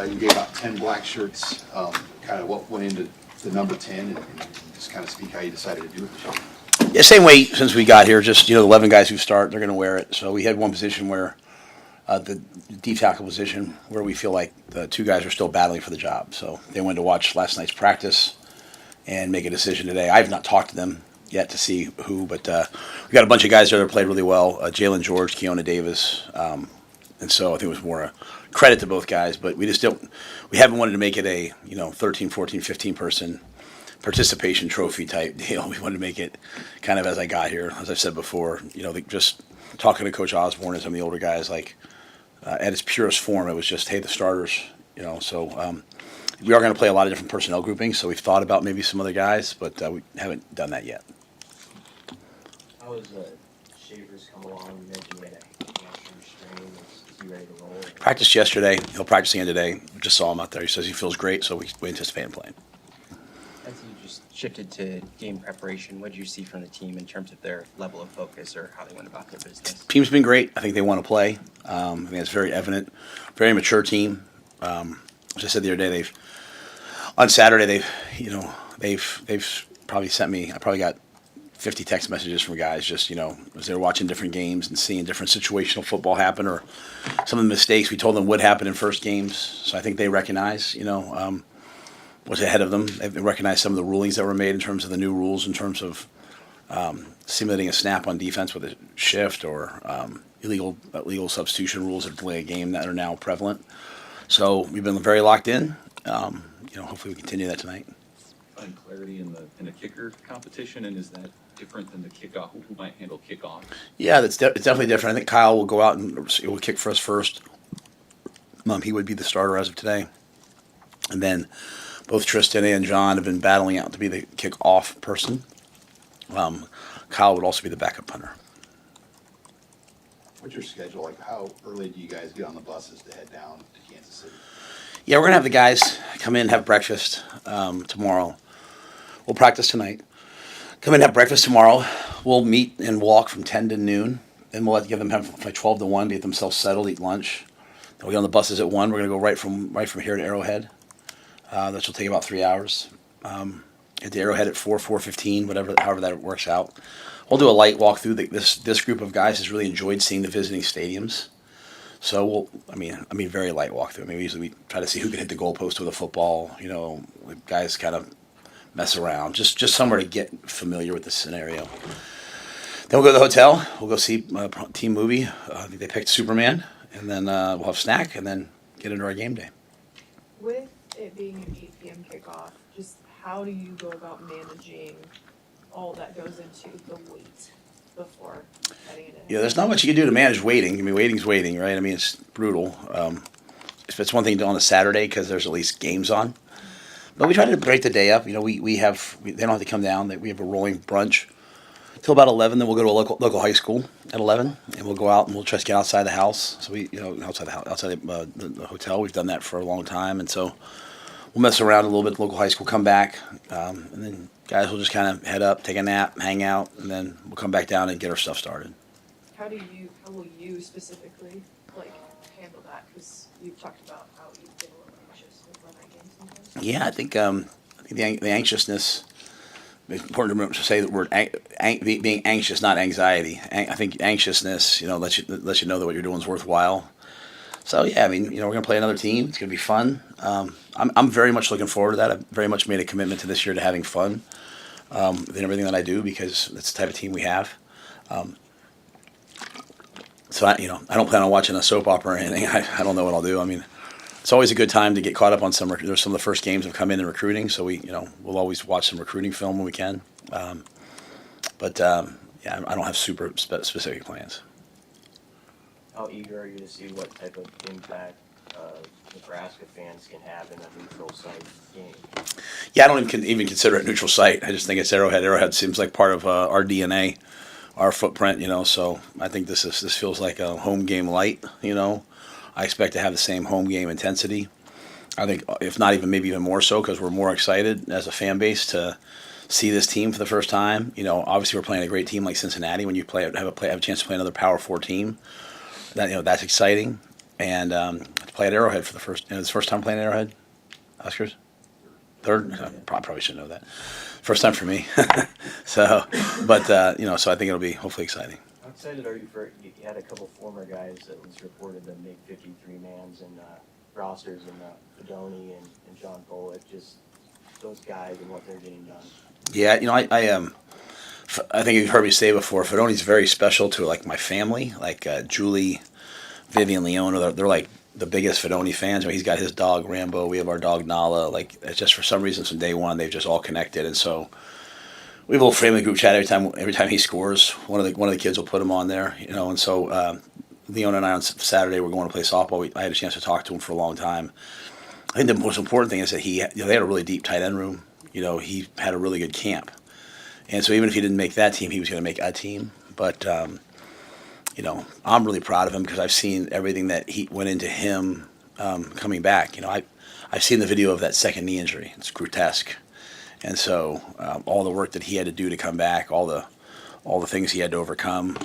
You gave out 10 black shirts. Kind of what went into the number 10, and just kind of speak how you decided to do it this year. Yeah, same way since we got here. Just the 11 guys who start, they're going to wear it. So we had one position where the deep tackle position where we feel like the two guys are still battling for the job. So they went to watch last night's practice and make a decision today. I have not talked to them yet to see who, but we got a bunch of guys there that played really well. Jalen George, Keona Davis, and so I think it was more a credit to both guys. But we haven't wanted to make it a 13, 14, 15 person participation trophy type deal. We wanted to make it kind of as I got here, as I've said before. Just talking to Coach Osborne and some of the older guys, like at its purest form, it was just hey, the starters. So we are going to play a lot of different personnel groupings. So we've thought about maybe some other guys, but we haven't done that yet. How has Shavers come along? You mentioned he had a hamstring strain. Is he ready to roll? Practiced yesterday. He'll practice again today. We just saw him out there. He says he feels great, so we anticipate him playing. As you just shifted to game preparation, what did you see from the team in terms of their level of focus or how they went about their business? Team's been great. I think they want to play. I think it's very evident. Very mature team. As I said the other day, on Saturday they've probably sent me. I probably got 50 text messages from guys just as they were watching different games and seeing different situational football happen or some of the mistakes we told them would happen in first games. So I think they recognize what's ahead of them. They recognize some of the rulings that were made in terms of the new rules in terms of simulating a snap on defense with a shift or illegal substitution rules that delay a game that are now prevalent. So we've been very locked in. Hopefully we continue that tonight. Find clarity in the kicker competition, and is that different than the kickoff? Who might handle kickoff? Yeah, it's definitely different. I think Kyle will go out and he will kick for us first. He would be the starter as of today, and then both Tristan and John have been battling out to be the kickoff person. Kyle would also be the backup punter. What's your schedule like? How early do you guys get on the buses to head down to Kansas City? Yeah, we're going to have the guys come in and have breakfast tomorrow. We'll practice tonight. Come in and have breakfast tomorrow. We'll meet and walk from 10 to noon. Then we'll give them have like 12 to 1 to get themselves settled, eat lunch. Then we'll get on the buses at 1. We're going to go right from here to Arrowhead. That will take about 3 hours. At the Arrowhead at 4:15, however that works out. We'll do a light walk through. This group of guys has really enjoyed seeing the visiting stadiums. So very light walkthrough. Usually we try to see who can hit the goalpost with a football. The guys kind of mess around, just somewhere to get familiar with the scenario. Then we'll go to the hotel. We'll go see a team movie. I think they picked Superman, and then we'll have snack, and then get into our game day. With it being an 8 p.m. kickoff, just how do you go about managing all that goes into the wait before heading into? Yeah, there's not much you can do to manage waiting. Waiting's waiting, right? It's brutal. If it's one thing to do on a Saturday because there's at least games on. But we try to break the day up. They don't have to come down. We have a rolling brunch till about 11. Then we'll go to a local high school at 11, and we'll go out and we'll try to get outside the house. So outside the house, outside the hotel. We've done that for a long time, and so we'll mess around a little bit at the local high school, come back, and then guys will just kind of head up, take a nap, hang out, and then we'll come back down and get our stuff started. How will you specifically handle that? Because you've talked about how you get a little anxious with night games sometimes. Yeah, I think the anxiousness. It's important to say the word being anxious, not anxiety. I think anxiousness, lets you know that what you're doing is worthwhile. So yeah, we're going to play another team. It's going to be fun. I'm very much looking forward to that. I've very much made a commitment to this year to having fun in everything that I do because that's the type of team we have. So I don't plan on watching a soap opera or anything. I don't know what I'll do. It's always a good time to get caught up on there's some of the first games have come in recruiting, so we'll always watch some recruiting film when we can. But I don't have super specific plans. How eager are you to see what type of impact Nebraska fans can have in a neutral site game? Yeah, I don't even consider it a neutral site. I just think it's Arrowhead. Arrowhead seems like part of our DNA, our footprint. So I think this feels like a home game light. I expect to have the same home game intensity. I think, if not maybe even more so, because we're more excited as a fan base to see this team for the first time. Obviously we're playing a great team like Cincinnati. When you have a chance to play another Power 4 team, that's exciting. and to play at Arrowhead for the first. It's the first time playing at Arrowhead. Oscars, third. I probably should know that. First time for me. So, but so I think it'll be hopefully exciting. How excited are you for, you had a couple former guys that was reported to make 53-mans and rosters in Fedoni and John Bullock, just those guys and what they're getting done? Yeah, I think you've heard me say before, Fedoni's very special to like my family, like Julie, Vivian, Leona. They're like the biggest Fedoni fans. He's got his dog Rambo. We have our dog Nala. Like it's just for some reason from day one they've just all connected, and so we have a little family group chat every time he scores. One of the kids will put him on there, and so Leona and I on Saturday were going to play softball. I had a chance to talk to him for a long time. I think the most important thing is that they had a really deep tight end room. He had a really good camp. And so even if he didn't make that team, he was going to make a team. But, I'm really proud of him because I've seen everything that he went into him coming back. I've seen the video of that second knee injury. It's grotesque. And so all the work that he had to do to come back, all the things he had to overcome,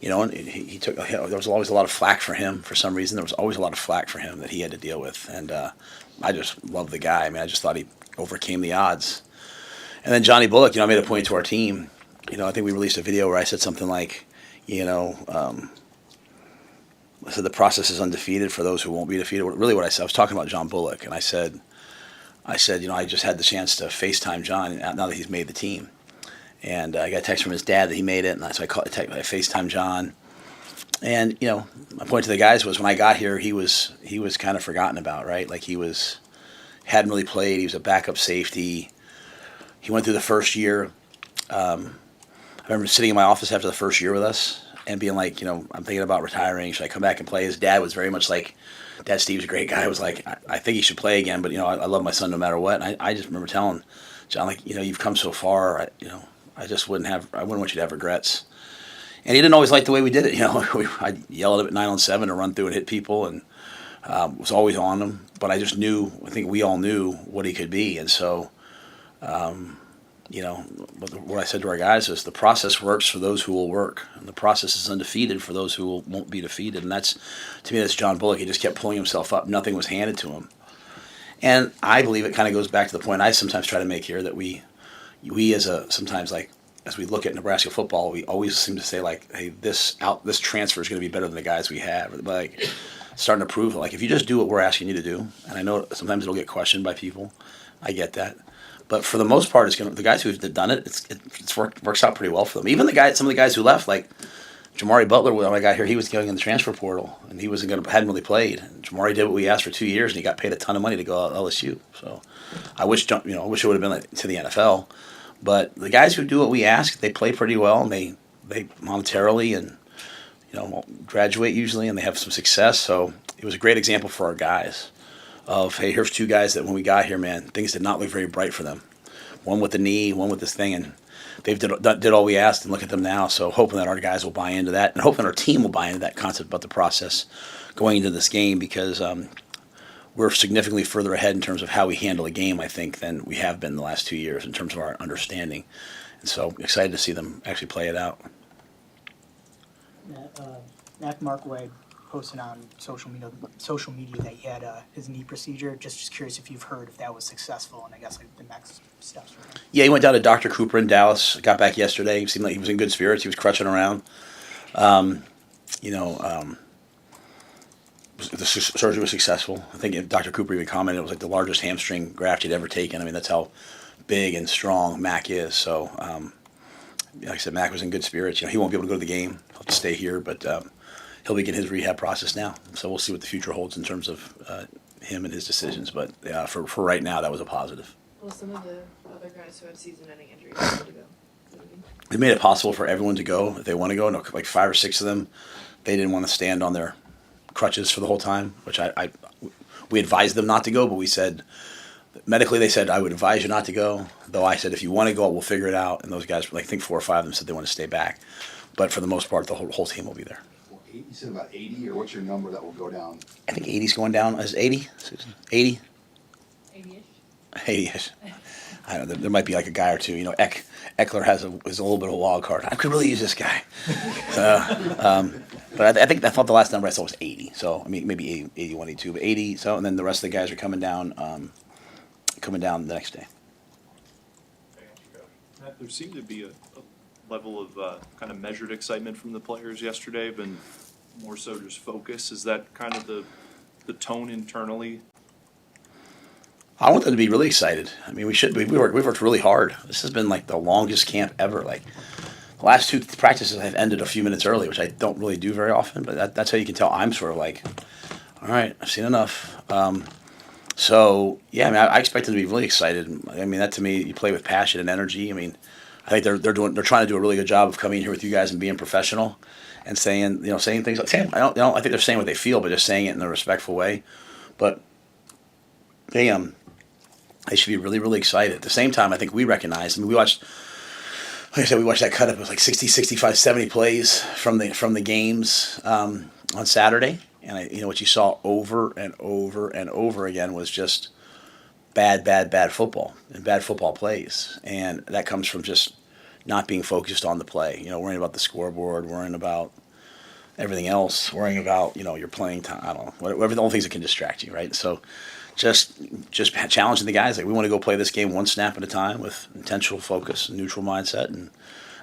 and he took. There was always a lot of flack for him for some reason. There was always a lot of flack for him that he had to deal with. And I just love the guy. I mean, I just thought he overcame the odds. And then Johnny Bullock, I made a point to our team. I think we released a video where I said something like, I said the process is undefeated for those who won't be defeated. Really, what I said, I was talking about John Bullock, and I said, I just had the chance to FaceTime John now that he's made the team, and I got a text from his dad that he made it, and so I FaceTime John, and my point to the guys was when I got here, he was kind of forgotten about, right? Like hadn't really played. He was a backup safety. He went through the first year. I remember sitting in my office after the first year with us and being like, I'm thinking about retiring. Should I come back and play? His dad was very much like, Dad Steve's a great guy. I was like, I think he should play again, but, I love my son no matter what. And I just remember telling John, like, you've come so far. I just wouldn't want you to have regrets. And he didn't always like the way we did it. I'd yell at him at 9 on 7 to run through and hit people and was always on him. But I think we all knew what he could be. And so, what I said to our guys is the process works for those who will work, and the process is undefeated for those who won't be defeated. And that's John Bullock. He just kept pulling himself up. Nothing was handed to him. And I believe it kind of goes back to the point I sometimes try to make here that we as we look at Nebraska football, we always seem to say like, hey, this transfer is going to be better than the guys we have. But like starting to prove like if you just do what we're asking you to do, and I know sometimes it'll get questioned by people. I get that. But for the most part, the guys who've done it, works out pretty well for them. Even some of the guys who left, like Jamari Butler, when I got here, he was going in the transfer portal, and he hadn't really played. And Jamari did what we asked for 2 years, and he got paid a ton of money to go out to LSU. So I wish it would have been like to the NFL. But the guys who do what we ask, they play pretty well, and they monetarily and graduate usually, and they have some success. So it was a great example for our guys. Of, hey, here's two guys that when we got here, man, things did not look very bright for them. One with the knee, one with this thing, and they did all we asked, and look at them now. So hoping that our guys will buy into that, and hoping our team will buy into that concept about the process going into this game because we're significantly further ahead in terms of how we handle a game, I think, than we have been the last 2 years in terms of our understanding. And so excited to see them actually play it out. Mac Markway posted on social media that he had his knee procedure. Just curious if you've heard if that was successful, and I guess like the next steps for him. Yeah, he went down to Dr. Cooper in Dallas. Got back yesterday. He seemed like he was in good spirits. He was crutching around. The surgery was successful. I think Dr. Cooper even commented it was like the largest hamstring graft he'd ever taken. I mean, that's how big and strong Mac is. So, like I said, Mac was in good spirits. He won't be able to go to the game. He'll have to stay here, but he'll begin his rehab process now. So we'll see what the future holds in terms of him and his decisions. But for right now, that was a positive. Well, some of the other guys who have season-ending injuries need to go. They made it possible for everyone to go if they want to go. No, like 5 or 6 of them, they didn't want to stand on their crutches for the whole time, which we advised them not to go, but we said medically they said I would advise you not to go. Though I said if you want to go, we'll figure it out. And those guys, I think 4 or 5 of them said they want to stay back. But for the most part, the whole team will be there. You said about 80, or what's your number that will go down? I think 80's going down. Is it 80, Susan? 80? 80-ish. 80-ish. I don't know. There might be like a guy or two. Eckler is a little bit of a wild card. I could really use this guy. But I thought the last number I saw was 80. So I mean, maybe 80, 81, 82, but 80. So and then the rest of the guys are coming down the next day. Matt, there seemed to be a level of kind of measured excitement from the players yesterday, but more so just focus. Is that kind of the tone internally? I want them to be really excited. I mean, we've worked really hard. This has been like the longest camp ever. Like the last 2 practices have ended a few minutes early, which I don't really do very often. But that's how you can tell I'm sort of like, all right, I've seen enough. So yeah, I mean, I expect them to be really excited. I mean, that to me, you play with passion and energy. I mean, I think they're trying to do a really good job of coming here with you guys and being professional and saying things like I think they're saying what they feel, but just saying it in a respectful way. But they should be really, really excited. At the same time, I think we recognize. I mean, we watched that cut up. It was like 60, 65, 70 plays from the games on Saturday. And what you saw over and over and over again was just bad football and bad football plays. And that comes from just not being focused on the play. Worrying about the scoreboard, worrying about everything else, worrying about, your playing time. I don't know, whatever the only things that can distract you, right? So just challenging the guys. Like, we want to go play this game one snap at a time with intentional focus, neutral mindset, and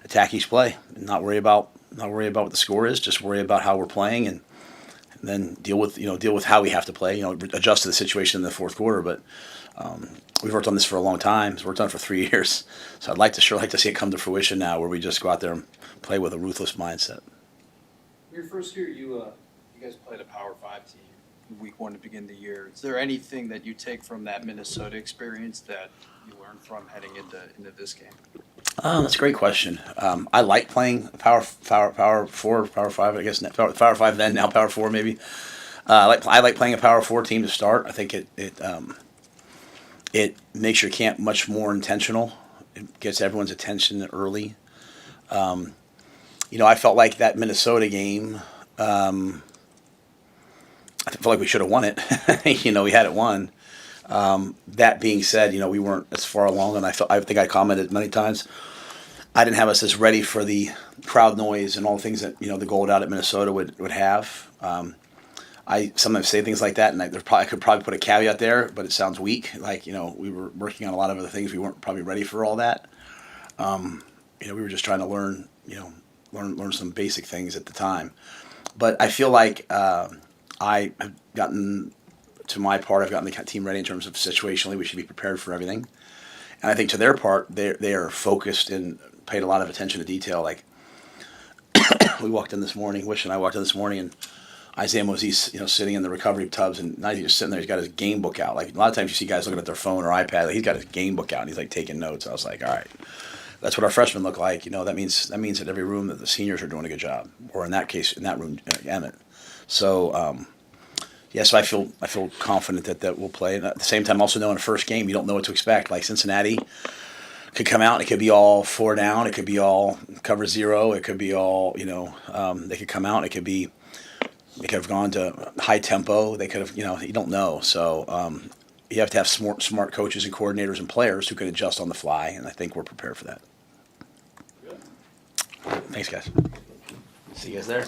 attack each play. And not worry about what the score is. Just worry about how we're playing, and then deal with how we have to play. Adjust to the situation in the fourth quarter. But we've worked on this for a long time. We've worked on it for 3 years. So I'd like to see it come to fruition now, where we just go out there and play with a ruthless mindset. Your first year, you guys played a Power 5 team in Week 1 to begin the year. Is there anything that you take from that Minnesota experience that you learned from heading into this game? That's a great question. I like playing Power 4, Power 5. I guess Power 5 then, now Power 4 maybe. I like playing a Power 4 team to start. I think it makes your camp much more intentional. It gets everyone's attention early. I felt like that Minnesota game, I felt like we should have won it. We had it won. That being said, we weren't as far along, and I think I commented many times, I didn't have us as ready for the crowd noise and all the things that, the gold out at Minnesota would have. I sometimes say things like that, and I could probably put a caveat there, but it sounds weak. Like, we were working on a lot of other things. We weren't probably ready for all that. We were just trying to learn some basic things at the time. But I feel like I have gotten to my part. I've gotten the team ready in terms of situationally. We should be prepared for everything. And I think to their part, they are focused and paid a lot of attention to detail. Like, we walked in this morning, Wish and I walked in this morning, and Isaiah Mosey's, sitting in the recovery tubs, and not he's just sitting there. He's got his game book out. Like, a lot of times you see guys looking at their phone or iPad. Like, he's got his game book out, and he's like taking notes. I was like, all right, that's what our freshmen look like. That means that every room that the seniors are doing a good job, or in that case, in that room, Emmett. So, so I feel confident that we'll play. And at the same time, also knowing the first game, you don't know what to expect. Like, Cincinnati could come out, and it could be all 4 down. It could be all cover 0. It could be all, they could come out, and they could have gone to high tempo. They could have, you don't know. So you have to have smart coaches and coordinators and players who can adjust on the fly, and I think we're prepared for that. Thanks, guys. See you guys there.